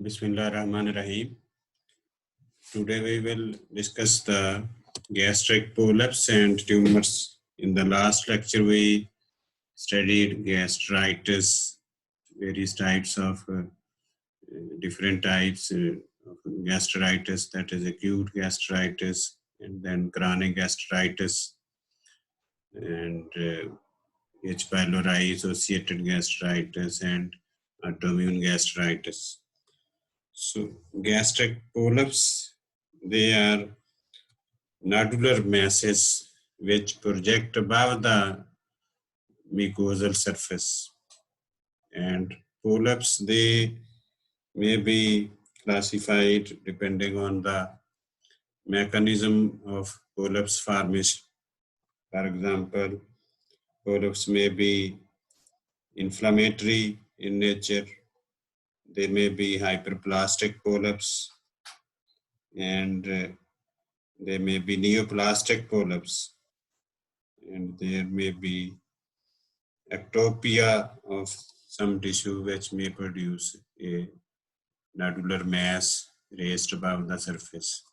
Bismillahirrahmanirrahim. Today we will discuss the gastric polyps and tumors. In the last lecture we studied gastritis, various types of different types of gastritis, that is acute gastritis, and then chronic gastritis, and H. pylori associated gastritis, and autoimmune gastritis. So gastric polyps, they are nodular masses which project above the mucosal surface, and polyps, they may be classified depending on the mechanism of polyps formation. For example, polyps may be inflammatory in nature, they may be hyperplastic polyps, and they may be neoplastic polyps, and there may be ectopia of some tissue which may produce a nodular mass raised above the surface.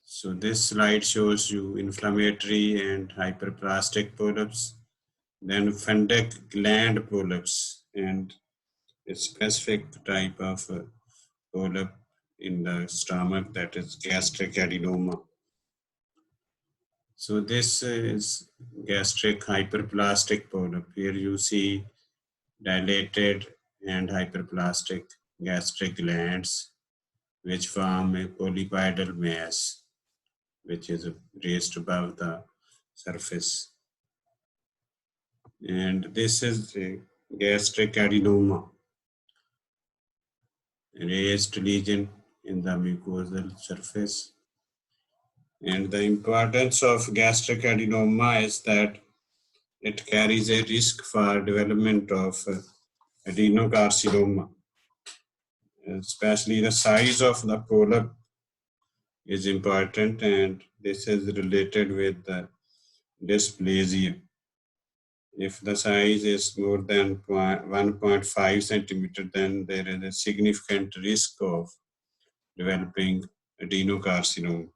So this slide shows you inflammatory and hyperplastic polyps, then fundic gland polyps, and a specific type of polyp in the stomach, that is gastric adenoma. So this is gastric hyperplastic polyp. Here you see dilated and hyperplastic gastric glands which form a polypoidal mass which is raised above the surface. And this is a gastric adenoma, a raised lesion in the mucosal surface. And the importance of gastric adenoma is that it carries a risk for development of adenocarcinoma. Especially the size of the polyp is important, and this is related with the dysplasia. If the size is more than 1.5 centimeter, then there is a significant risk of developing adenocarcinoma.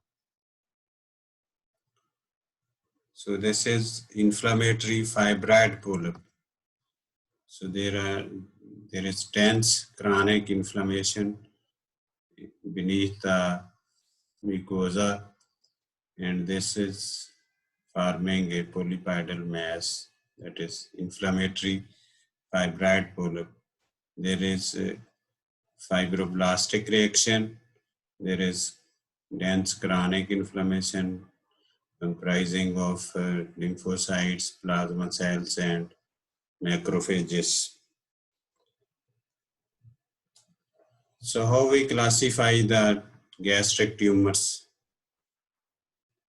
So this is inflammatory fibroid polyp. So there is dense chronic inflammation beneath the mucosa, and this is forming a polypoidal mass, that is inflammatory fibroid polyp. There is a fibroblastic reaction, there is dense chronic inflammation comprising of lymphocytes, plasma cells, and macrophages. So how we classify the gastric tumors?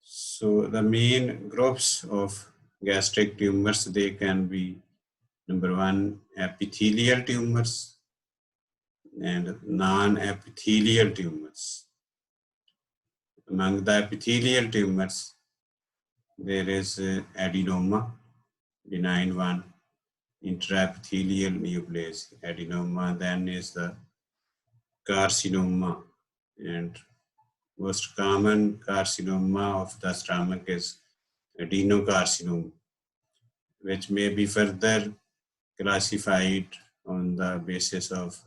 So the main groups of gastric tumors, they can be, number one, epithelial tumors and non-epithelial tumors. Among the epithelial tumors, there is adenoma, benign one, intraepithelial neoplasia, adenoma, then is the carcinoma, and most common carcinoma of the stomach is adenocarcinoma, which may be further classified on the basis of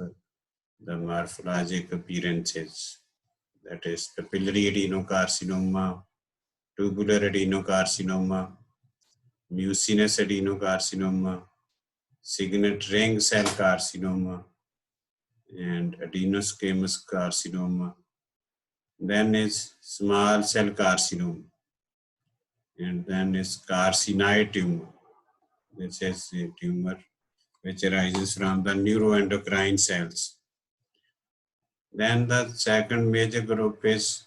the morphologic appearances, that is papillary adenocarcinoma, tubular adenocarcinoma, mucinous adenocarcinoma, signet ring cell carcinoma, and adenosquamous carcinoma. Then is small cell carcinoma, and then is carcinoid tumor. This is a tumor which arises from the neuroendocrine cells. Then the second major group is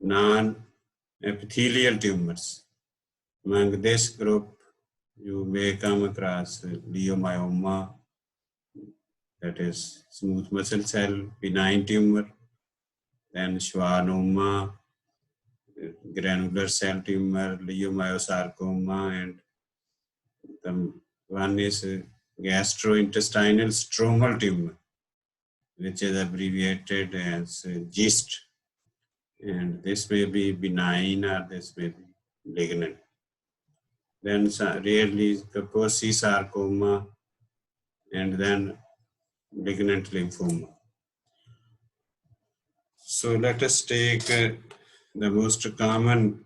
non-epithelial tumors. Among this group, you may come across leiomyoma, that is smooth muscle cell benign tumor, then schwannoma, granular cell tumor, leiomyosarcoma, and the one is gastrointestinal stromal tumor, which is abbreviated as GIST. And this may be benign or this may be malignant. Then rarely Kaposi sarcoma and then malignant lymphoma. So let us take the most common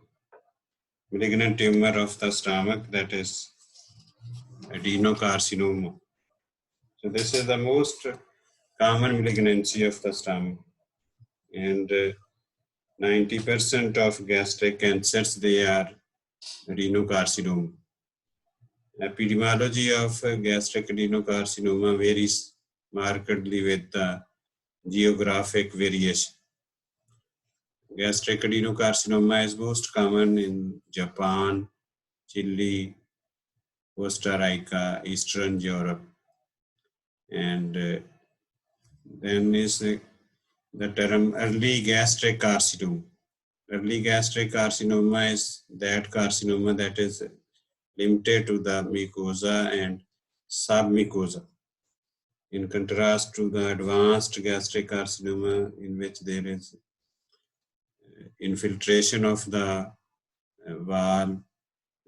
malignant tumor of the stomach, that is adenocarcinoma. So this is the most common malignancy of the stomach, and 90% of gastric cancers, they are adenocarcinoma. Epidemiology of gastric adenocarcinoma varies markedly with the geographic variation. Gastric adenocarcinoma is most common in Japan, Chile, Costa Rica, Eastern Europe, and then is the term early gastric carcinoma. Early gastric carcinoma is that carcinoma that is limited to the mucosa and submucosa, in contrast to the advanced gastric carcinoma in which there is infiltration of the wall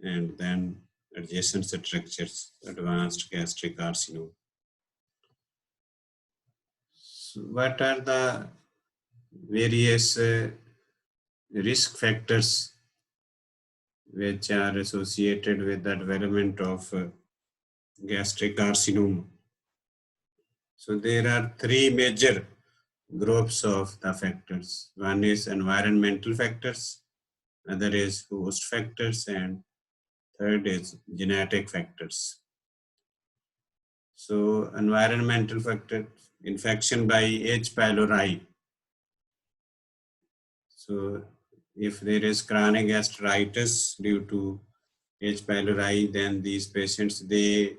and then adjacent structures, advanced gastric carcinoma. So what are the various risk factors which are associated with the development of gastric carcinoma? So there are three major groups of the factors. One is environmental factors, other is host factors, and third is genetic factors. So environmental factors, infection by H. pylori. So if there is chronic gastritis due to H. pylori, then these patients, they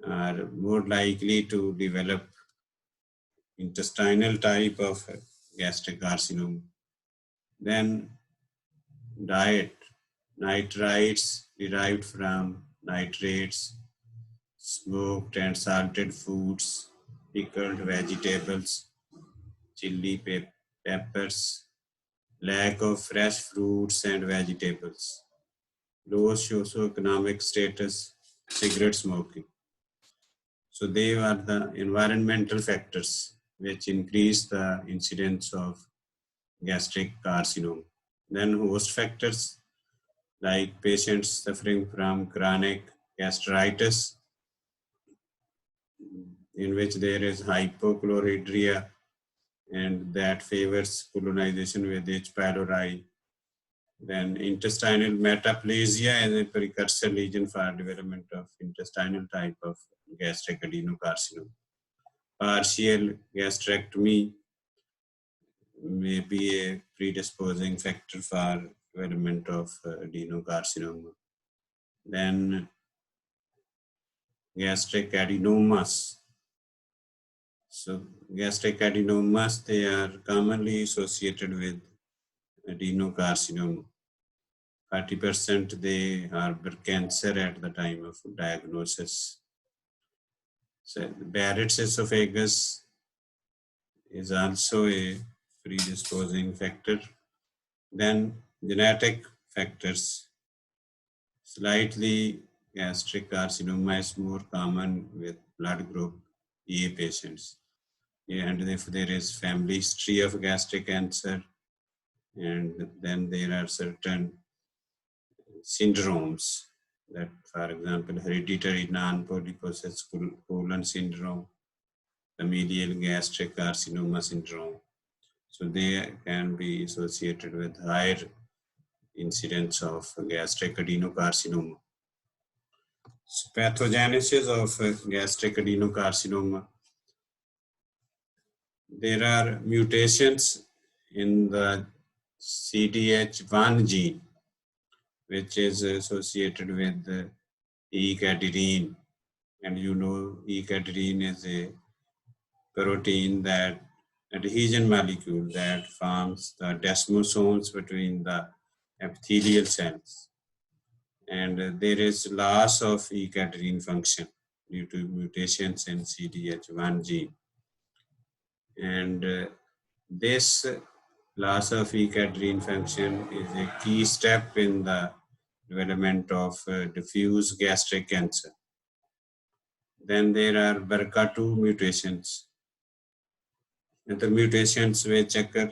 are more likely to develop intestinal type of gastric carcinoma. Then diet, nitrites derived from nitrates, smoked and salted foods, pickled vegetables, chili peppers, lack of fresh fruits and vegetables, low socioeconomic status, cigarette smoking. So they are the environmental factors which increase the incidence of gastric carcinoma. Then host factors like patients suffering from chronic gastritis, in which there is hypochlorhydria and that favors colonization with H. pylori. Then intestinal metaplasia is a precursor lesion for development of intestinal type of gastric adenocarcinoma. Partial gastrectomy may be a predisposing factor for development of adenocarcinoma. Then gastric adenomas. So gastric adenomas, they are commonly associated with adenocarcinoma. 40% they harbor cancer at the time of diagnosis. So Barrett's esophagus is also a predisposing factor. Then genetic factors. Slightly gastric carcinoma is more common with blood group A patients. And if there is family history of gastric cancer, and then there are certain syndromes that, for example, hereditary non-polyposis colon syndrome, familial gastric carcinoma syndrome. So they can be associated with higher incidence of gastric adenocarcinoma. So pathogenesis of gastric adenocarcinoma. There are mutations in the CDH1 gene, which is associated with E-cadherin. And you know, E-cadherin is a protein that adhesion molecule that forms the desmosomes between the epithelial cells. And there is loss of E-cadherin function. due to mutations in CDH1 gene. And this loss of weak adrenal function is a key step in the development of diffuse gastric cancer. Then there are BRCA2 mutations. And the mutations which occur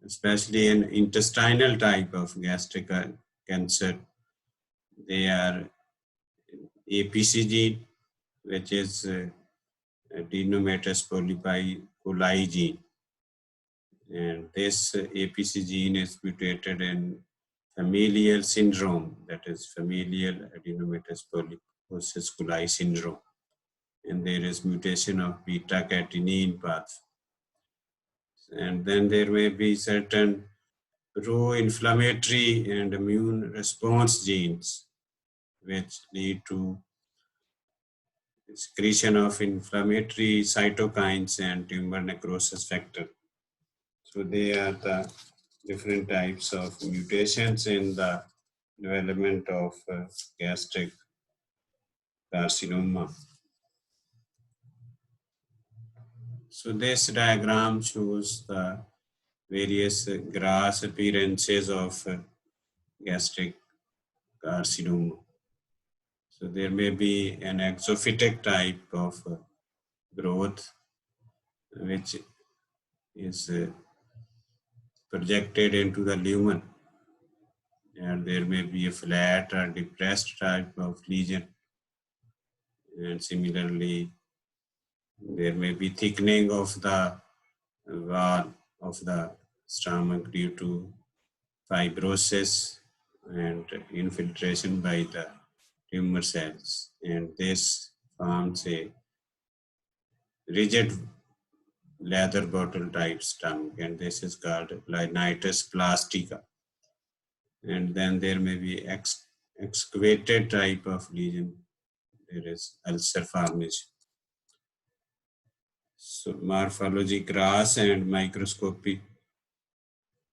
especially in intestinal type of gastric cancer, they are APC gene, which is adenomatous polypi coli gene. And this APC gene is mutated in familial syndrome, that is familial adenomatous polyposis coli syndrome. And there is mutation of beta-catenin path. And then there may be certain pro-inflammatory and immune response genes which lead to secretion of inflammatory cytokines and tumor necrosis factor. So they are the different types of mutations in the development of gastric carcinoma. So this diagram shows the various gross appearances of gastric carcinoma. So there may be an exophytic type of growth which is projected into the lumen, and there may be a flat or depressed type of lesion, and similarly there may be thickening of the wall of the stomach due to fibrosis and infiltration by the tumor cells, and this forms a rigid leather bottle type stomach, and this is called linitis plastica. And then there may be excavated type of lesion, there is ulcer formation. So morphology, grass and microscopy.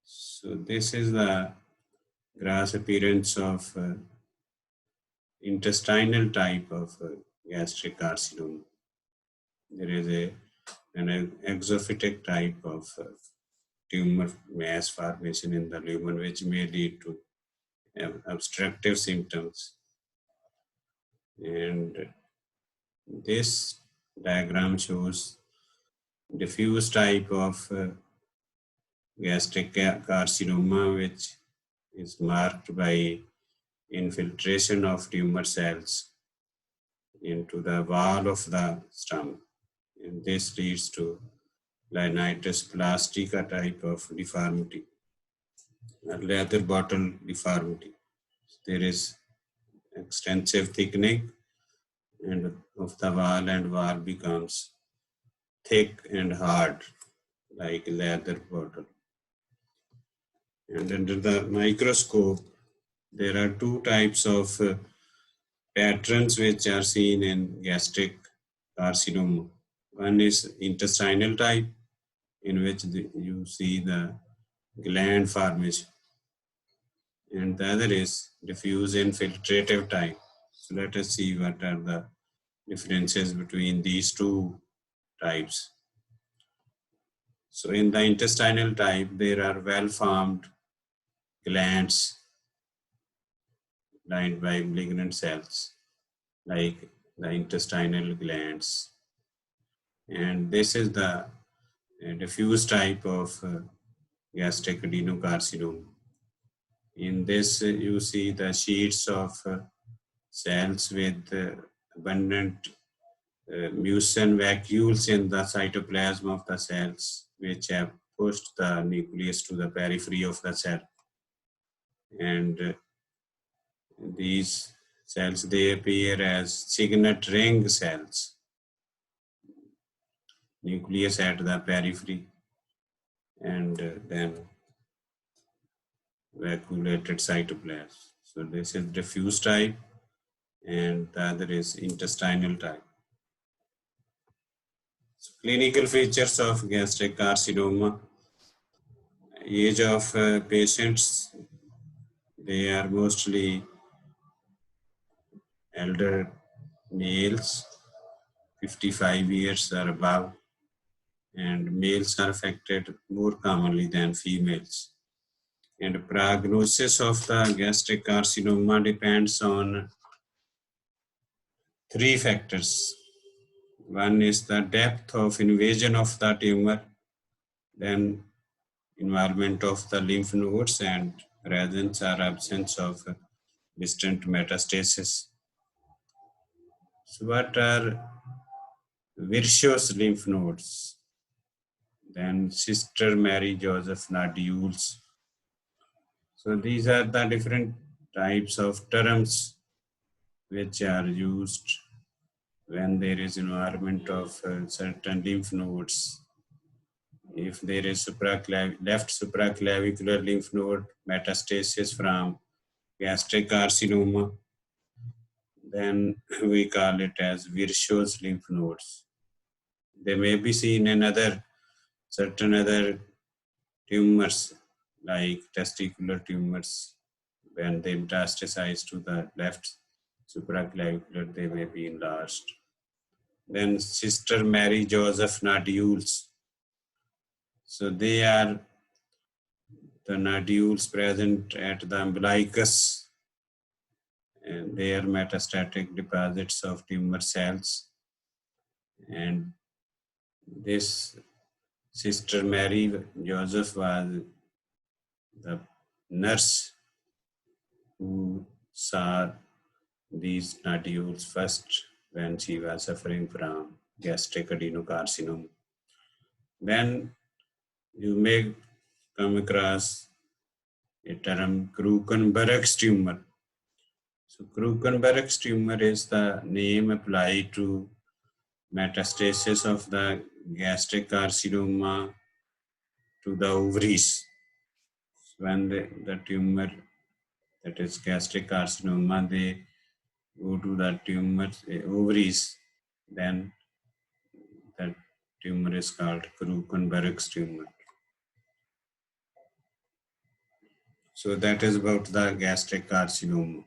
So this is the grass appearance of intestinal type of gastric carcinoma. There is an exophytic type of tumor mass formation in the lumen, which may lead to obstructive symptoms. And this diagram shows diffuse type of gastric carcinoma, which is marked by infiltration of tumor cells into the wall of the stomach. And this leads to linitis plastica type of deformity, a leather bottle deformity. There is extensive thickening and of the wall, and wall becomes thick and hard like leather bottle. And under the microscope, there are two types of patterns which are seen in gastric carcinoma. One is intestinal type, in which you see the gland formation, and the other is diffuse infiltrative type. So let us see what are the differences between these two types. So in the intestinal type, there are well-formed glands lined by malignant cells, like the intestinal glands. And this is the diffuse type of gastric adenocarcinoma. In this, you see the sheets of cells with abundant mucin vacuoles in the cytoplasm of the cells, which have pushed the nucleus to the periphery of the cell. And these cells, they appear as signet ring cells, nucleus at the periphery, and then vacuolated cytoplasm. So this is diffuse type, and the other is intestinal type. So clinical features of gastric carcinoma. Age of patients, they are mostly elder males, 55 years or above, and males are affected more commonly than females. And prognosis of the gastric carcinoma depends on three factors. One is the depth of invasion of the tumor, then involvement of the lymph nodes, and presence or absence of distant metastasis. So what are Virchow lymph nodes? Then Sister Mary Joseph nodules. So these are the different types of terms which are used when there is involvement of certain lymph nodes. If there is left supraclavicular lymph node metastasis from gastric carcinoma, then we call it as Virchow's lymph nodes. They may be seen in certain other tumors like testicular tumors. When they metastasize to the left supraclavicular, they may be enlarged. Then Sister Mary Joseph nodules. So they are the nodules present at the umbilicus, and they are metastatic deposits of tumor cells. And this Sister Mary Joseph was the nurse who saw these nodules first when she was suffering from gastric adenocarcinoma. Then you may come across a term Krukenberg's tumor. So Krukenberg's tumor is the name applied to metastasis of the gastric carcinoma to the ovaries. When the tumor, that is gastric carcinoma, they go to the tumor ovaries, then that tumor is called Krukenberg's tumor. So that is about the gastric carcinoma.